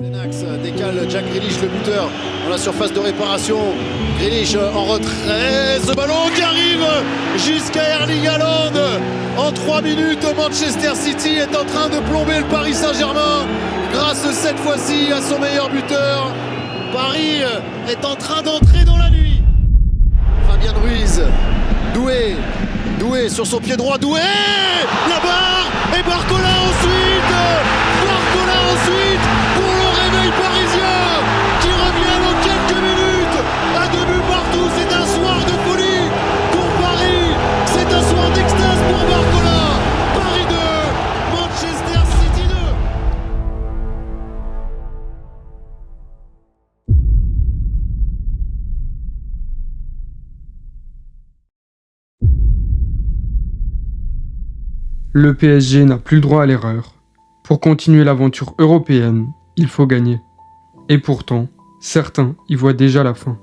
Axe décale Jack Grealish, le buteur, dans la surface de réparation. Grealish en retrait, ce ballon qui arrive jusqu'à Erling Haaland. En 3 minutes, Manchester City est en train de plomber le Paris Saint-Germain grâce cette fois-ci à son meilleur buteur. Paris est en train d'entrer dans la nuit. Fabien Ruiz, Doué sur son pied droit, Doué, la barre et Barcola ensuite pour le réveil parisien qui revient dans quelques minutes à 2 buts partout. C'est un soir de folie pour Paris, c'est un soir d'extase pour Barcola. Paris 2, Manchester City 2. Le PSG n'a plus le droit à l'erreur. Pour continuer l'aventure européenne, il faut gagner. Et pourtant, certains y voient déjà la fin.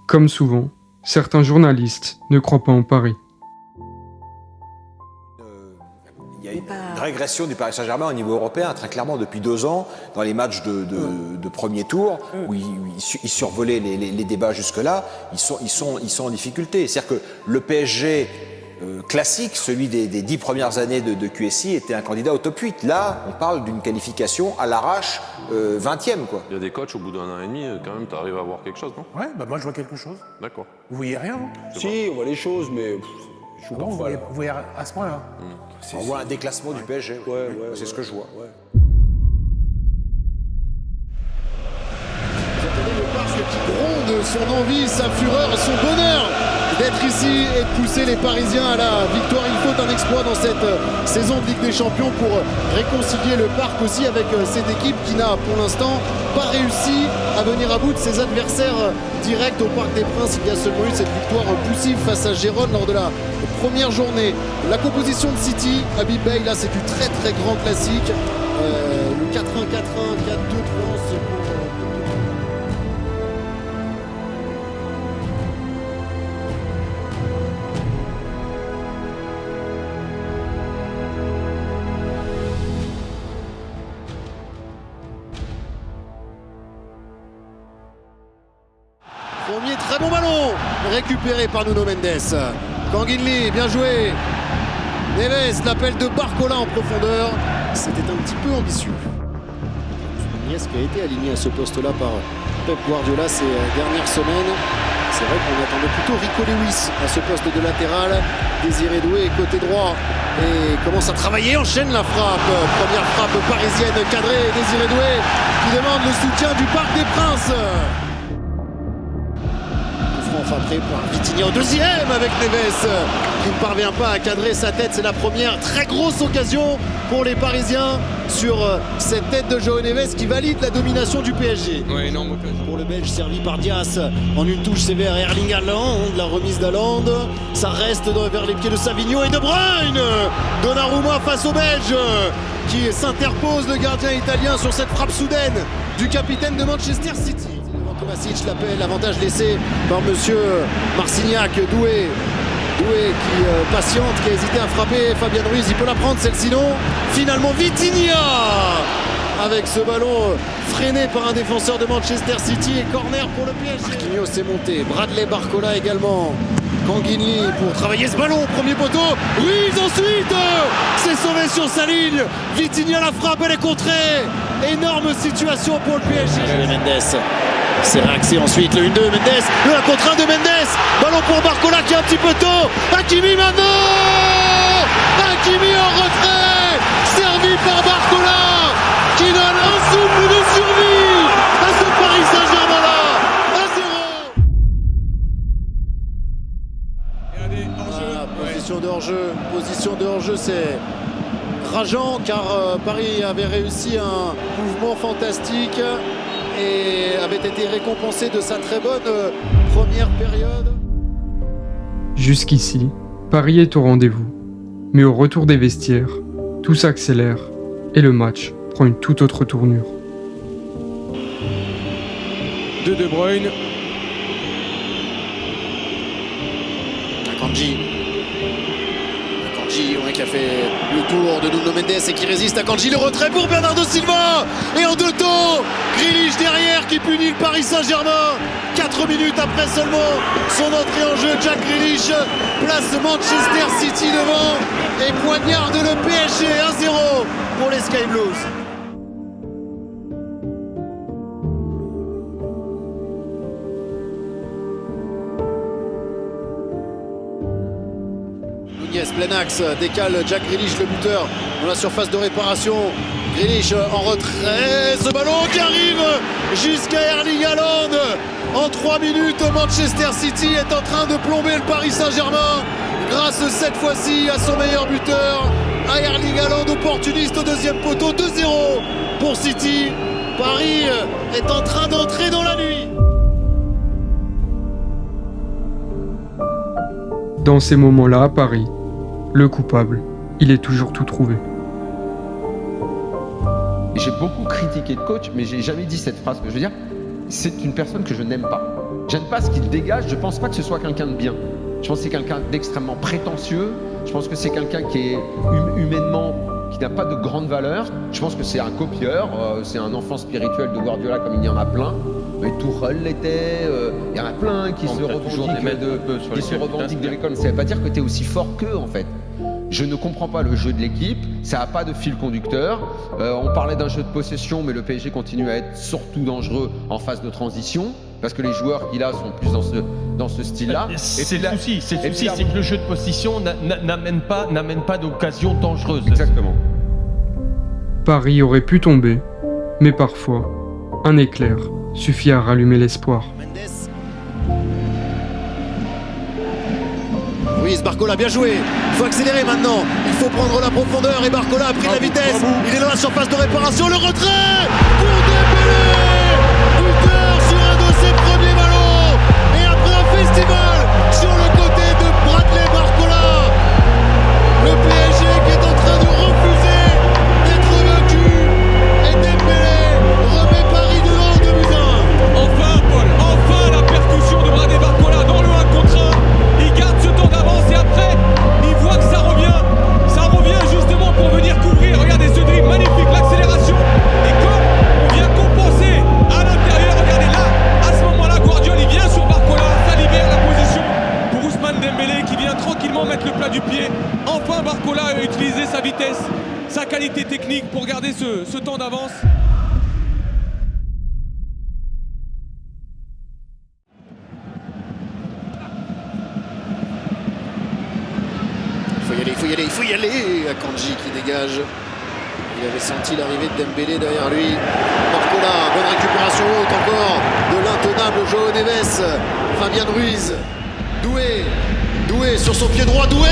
Comme souvent, certains journalistes ne croient pas en Paris. Il y a une régression du Paris Saint-Germain au niveau européen, très clairement, depuis 2 ans, dans les matchs de premier tour, où ils survolaient les débats jusque-là, ils sont en difficulté. C'est-à-dire que le PSG classique, celui des 10 premières années de QSI, était un candidat au top 8. Là, on parle d'une qualification à l'arrache 20e, quoi. Il y a des coachs, au bout d'un an et demi, quand même, tu arrives à voir quelque chose, non? Ouais, bah moi je vois quelque chose. D'accord. Vous voyez rien, non? Si, on voit les choses, mais je suis Bon, vous voyez à ce point-là. On voit un déclassement du PSG. C'est ce que je vois. Vous entendez le parc qui gronde son envie, sa fureur, son bonheur d'être ici et de pousser les Parisiens à la victoire. Il faut un exploit dans cette saison de Ligue des Champions pour réconcilier le parc aussi avec cette équipe qui n'a pour l'instant pas réussi à venir à bout de ses adversaires directs au Parc des Princes. Il y a seulement eu cette victoire poussive face à Gérone lors de la première journée. La composition de City, Habib Beye, là c'est du très très grand classique. Le 4-1-4-1, 4-2-3, c'est pour... Premier très bon ballon récupéré par Nuno Mendes. Kanginli, bien joué. Neves, l'appel de Barcola en profondeur. C'était un petit peu ambitieux. Niès qui a été aligné à ce poste-là par Pep Guardiola ces dernières semaines. C'est vrai qu'on attendait plutôt Rico Lewis à ce poste de latéral. Désiré Doué côté droit et commence à travailler, enchaîne la frappe. Première frappe parisienne cadrée. Désiré Doué qui demande le soutien du Parc des Princes. Frappé par Vitinha au deuxième avec Neves qui ne parvient pas à cadrer sa tête. C'est la première très grosse occasion pour les Parisiens sur cette tête de João Neves qui valide la domination du PSG. Ouais, énorme occasion. Pour le Belge servi par Dias en une touche sévère Erling Haaland, la remise d'Haaland. Ça reste vers les pieds de Savigno et De Bruyne. Donnarumma face au Belge qui s'interpose, le gardien italien, sur cette frappe soudaine du capitaine de Manchester City. Kovacic l'appelle, avantage laissé par monsieur Marcignac. Doué qui patiente, qui a hésité à frapper Fabien Ruiz, il peut la prendre celle-ci, non. Finalement Vitinha avec ce ballon freiné par un défenseur de Manchester City et corner pour le PSG. Marquinhos s'est monté, Bradley Barcola également. Kanginli pour travailler ce ballon, premier poteau. Ruiz ensuite, c'est sauvé sur sa ligne. Vitinha la frappe, elle est contrée. Énorme situation pour le PSG. Mendes. C'est réaxé ensuite, le 1-2, Mendes, le 1 contre 1 de Mendes, ballon pour Barcola qui est un petit peu tôt, Hakimi maintenant, Hakimi en retrait, servi par Barcola, qui donne un souffle de survie à ce Paris Saint-Germain-là, 1-0. Position de hors-jeu, c'est rageant car Paris avait réussi un mouvement fantastique et avait été récompensé de sa très bonne première période. Jusqu'ici, Paris est au rendez-vous. Mais au retour des vestiaires, tout s'accélère et le match prend une toute autre tournure. De Bruyne. Akanji Akanji, qui a fait le tour de Nuno Mendes et qui résiste. Akanji, le retrait pour Bernardo Silva. Et en deux temps, Grealish derrière qui punit le Paris Saint-Germain. 4 minutes après seulement son entrée en jeu, Jack Grealish place Manchester City devant et poignarde le PSG 1-0 pour les Sky Blues. Nunez, plein axe, décale Jack Grealish, le buteur, dans la surface de réparation. Grealish en retrait, ce ballon qui arrive jusqu'à Erling Haaland. En 3 minutes, Manchester City est en train de plomber le Paris Saint-Germain grâce cette fois-ci à son meilleur buteur, à Erling Haaland, opportuniste au deuxième poteau. 2-0 pour City. Paris est en train d'entrer dans la nuit. Dans ces moments-là, à Paris, le coupable, il est toujours tout trouvé. J'ai beaucoup critiqué le coach, mais j'ai jamais dit cette phrase. Je veux dire, c'est une personne que je n'aime pas. J'aime pas ce qu'il dégage, je pense pas que ce soit quelqu'un de bien. Je pense que c'est quelqu'un d'extrêmement prétentieux, je pense que c'est quelqu'un qui est humainement, qui n'a pas de grande valeur. Je pense que c'est un copieur, c'est un enfant spirituel de Guardiola comme il y en a plein. Mais Tuchel l'était, il y en a plein qui se revendiquent de l'école. Ça ne veut pas dire que tu es aussi fort qu'eux en fait. Je ne comprends pas le jeu de l'équipe, ça n'a pas de fil conducteur. On parlait d'un jeu de possession, mais le PSG continue à être surtout dangereux en phase de transition, parce que les joueurs qu'il a sont plus dans ce style-là. C'est le souci, c'est que le jeu de possession n'amène pas d'occasion dangereuse. Exactement. Paris aurait pu tomber, mais parfois, un éclair suffit à rallumer l'espoir. Ruiz, Barcola, bien joué. Il faut accélérer maintenant. Il faut prendre la profondeur et Barcola a pris de la vitesse. Il est dans la surface de réparation. Le retrait pour Dembélé. Buteur sur un de ses premiers ballons. Et après un festival sur le côté de Bradley Barcola. Le PSG qui est en train de refuser d'être vaincu. Et Dembélé remet Paris devant 2-1. Enfin, Paul, enfin la percussion de Bradley Barcola dans le 1 contre 1. Il garde ce temps d'avance et après, il voit que ça revient justement pour venir couvrir. Regardez ce dribble magnifique, l'accélération. Et comme on vient compenser à l'intérieur, regardez là, à ce moment-là, Guardiola il vient sur Barcola, ça libère la position pour Ousmane Dembélé qui vient tranquillement mettre le plat du pied. Enfin, Barcola a utilisé sa vitesse, sa qualité technique pour garder ce temps d'avance. Il faut y aller. Akanji qui dégage. Il avait senti l'arrivée de Dembélé derrière lui. Barcola, bonne récupération haute encore de l'intenable João Neves. Fabien Ruiz. Doué sur son pied droit. Doué.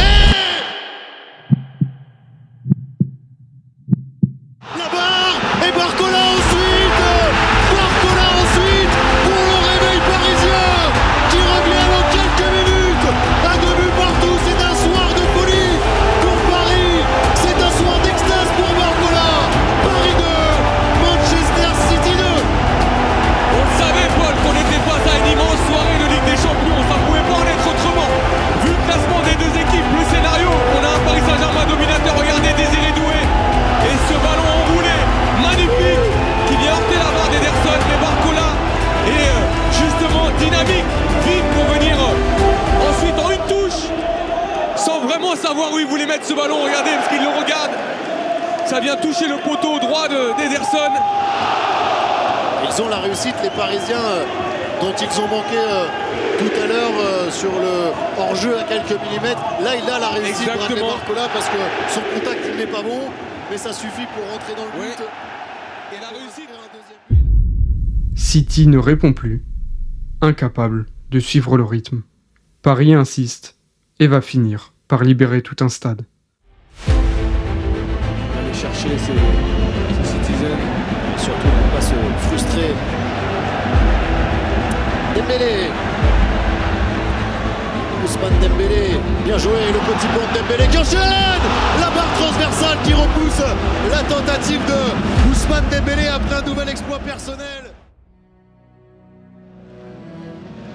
La barre et Barcola ensuite pour le réveil parisien qui revient dans quelques minutes. Un 2 buts partout, c'est un soir de folie pour Paris. C'est un soir d'extase pour Barcola. Paris 2, Manchester City 2. On le savait, Paul, qu'on était face à une immense soirée de Ligue des Champions. Ça ne pouvait pas en être autrement. Vu le classement des deux équipes, le scénario, on a un Paris Saint-Germain dominateur. Regardez Désiré Doué. Et ce ballon enroulé, magnifique, qui vient heurter la barre d'Ederson. Mais Barcola est justement dynamique, vite pour venir ensuite en une touche, sans vraiment savoir où il voulait mettre ce ballon. Regardez, parce qu'il le regarde. Ça vient toucher le poteau droit d'Ederson. Ils ont la réussite, les Parisiens, dont ils ont manqué tout à l'heure sur le hors-jeu à quelques millimètres. Là, il a la réussite, Bradley Barcola, parce que son contact, il n'est pas bon, mais ça suffit pour rentrer dans le but. Et la réussite. City ne répond plus, incapable de suivre le rythme. Paris insiste et va finir par libérer tout un stade. Aller chercher ses citizens, surtout ne pas se frustrer. Dembélé. Ousmane Dembélé, bien joué, le petit pont de Dembélé qui enchaîne. La barre transversale qui repousse la tentative de Ousmane Dembélé après un nouvel exploit personnel.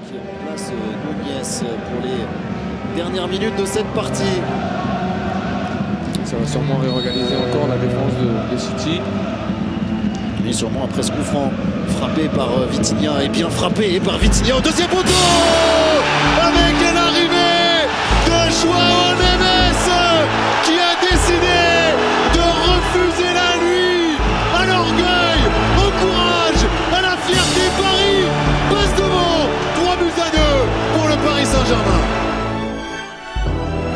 Qui remplace Nunez pour les dernières minutes de cette partie. Ça va sûrement réorganiser encore la défense de City. Et sûrement après ce coup franc frappé par Vitinha et bien frappé par Vitinha au deuxième poteau avec l'arrivée de João Neves qui a décidé de refuser la nuit à l'orgueil, au courage, à la fierté. Paris passe devant 3-2 pour le Paris Saint-Germain.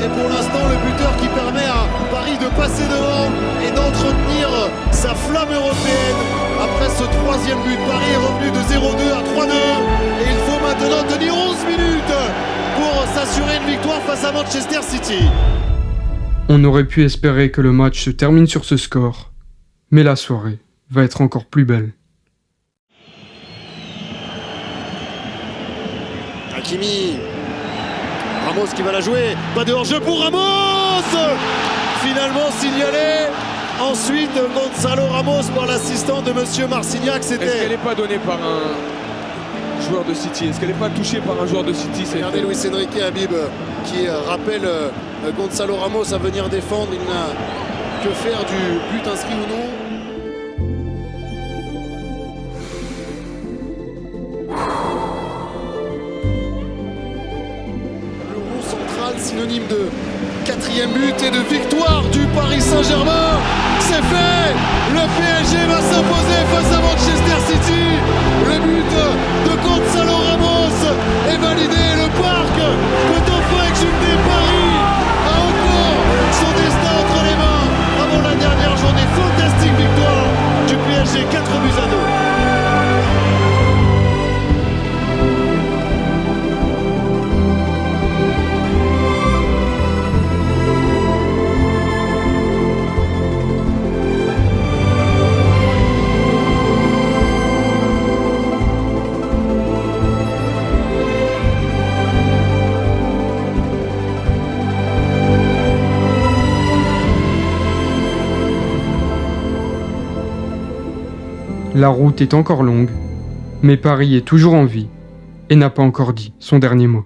Et pour l'instant, le buteur qui permet à Paris de passer devant et d'entretenir sa flamme européenne. Après ce troisième but, Paris est revenu de 0-2 à 3-2. Et il faut maintenant tenir 11 minutes pour s'assurer une victoire face à Manchester City. On aurait pu espérer que le match se termine sur ce score, mais la soirée va être encore plus belle. Hakimi, Ramos qui va la jouer, pas de hors-jeu pour Ramos. Finalement signalé. Ensuite Gonzalo Ramos par l'assistant de Monsieur Marcignac. Est-ce qu'elle n'est pas donnée par un joueur de City? Est-ce qu'elle n'est pas touchée par un joueur de City? Regardez Luis Enrique Habib qui rappelle Gonzalo Ramos à venir défendre. Il n'a que faire du but inscrit ou non. Synonyme de 4e but et de victoire du Paris Saint-Germain. C'est fait. Le PSG va s'imposer face à Manchester City. Le but de Gonzalo Ramos est validé. Le parc peut enfin exulter. Paris a encore son destin entre les mains avant la dernière journée. Fantastique victoire du PSG, 4-2. La route est encore longue, mais Paris est toujours en vie et n'a pas encore dit son dernier mot.